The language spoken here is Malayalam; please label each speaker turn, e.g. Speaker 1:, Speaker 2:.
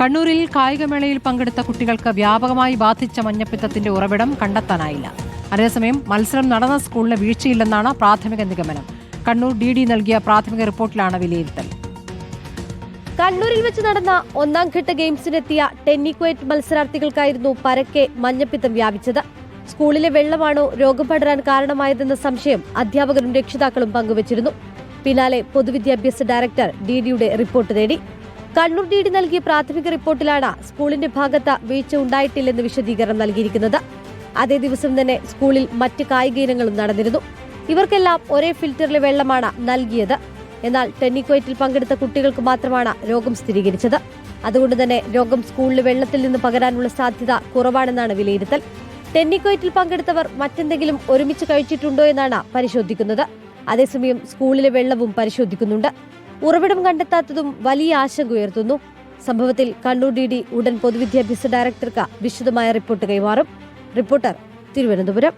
Speaker 1: കണ്ണൂരിൽ കായികമേളയിൽ പങ്കെടുത്ത കുട്ടികൾക്ക് വ്യാപകമായി ബാധിച്ച മഞ്ഞപ്പിത്തത്തിന്റെ ഉറവിടം കണ്ടെത്താനായില്ല. അതേസമയം മത്സരം നടന്ന സ്കൂളിന് വീഴ്ചയില്ലെന്നാണ് പ്രാഥമിക നിഗമനം. കണ്ണൂർ DD നൽകിയ പ്രാഥമിക റിപ്പോർട്ടിലാണ് വിലയിരുത്തൽ.
Speaker 2: കണ്ണൂരിൽ വെച്ച് നടന്ന ഒന്നാം ഘട്ട ഗെയിംസിനെത്തിയ ടെന്നിക്വേറ്റ് മത്സരാർത്ഥികൾക്കായിരുന്നു പരക്കെ മഞ്ഞപ്പിത്തം വ്യാപിച്ചത്. സ്കൂളിലെ വെള്ളമാണോ രോഗം പടരാൻ കാരണമായതെന്ന സംശയം അധ്യാപകരും രക്ഷിതാക്കളും പങ്കുവച്ചിരുന്നു. പിന്നാലെ പൊതുവിദ്യാഭ്യാസ ഡയറക്ടർ DDയുടെ റിപ്പോർട്ട് തേടി. കണ്ണൂർ DD നൽകിയ പ്രാഥമിക റിപ്പോർട്ടിലാണ് സ്കൂളിന്റെ ഭാഗത്ത് വീഴ്ച ഉണ്ടായിട്ടില്ലെന്ന് വിശദീകരണം നൽകിയിരിക്കുന്നത്. അതേ ദിവസം തന്നെ സ്കൂളിൽ മറ്റ് കായിക ഇനങ്ങളും നടന്നിരുന്നു. ഇവർക്കെല്ലാം ഒരേ ഫിൽറ്ററിലെ വെള്ളമാണ് നൽകിയത്. എന്നാൽ ടെന്നിക്വേറ്റിൽ പങ്കെടുത്ത കുട്ടികൾക്ക് മാത്രമാണ് രോഗം സ്ഥിരീകരിച്ചത്. അതുകൊണ്ട് തന്നെ രോഗം സ്കൂളിലെ വെള്ളത്തിൽ നിന്ന് പകരാനുള്ള സാധ്യത കുറവാണെന്നാണ് വിലയിരുത്തൽ. ടെന്നിക്വേറ്റിൽ പങ്കെടുത്തവർ മറ്റെന്തെങ്കിലും ഒരുമിച്ച് കഴിച്ചിട്ടുണ്ടോ എന്നാണ് പരിശോധിക്കുന്നത്. അതേസമയം സ്കൂളിലെ വെള്ളവും പരിശോധിക്കുന്നുണ്ട്. ഉറവിടം കണ്ടെത്താത്തതും വലിയ ആശങ്ക ഉയർത്തുന്നു. സംഭവത്തിൽ കണ്ണൂർ DD ഉടൻ പൊതുവിദ്യാഭ്യാസ ഡയറക്ടർക്ക് വിശദമായ റിപ്പോർട്ട് കൈമാറും. റിപ്പോർട്ടർ, തിരുവനന്തപുരം.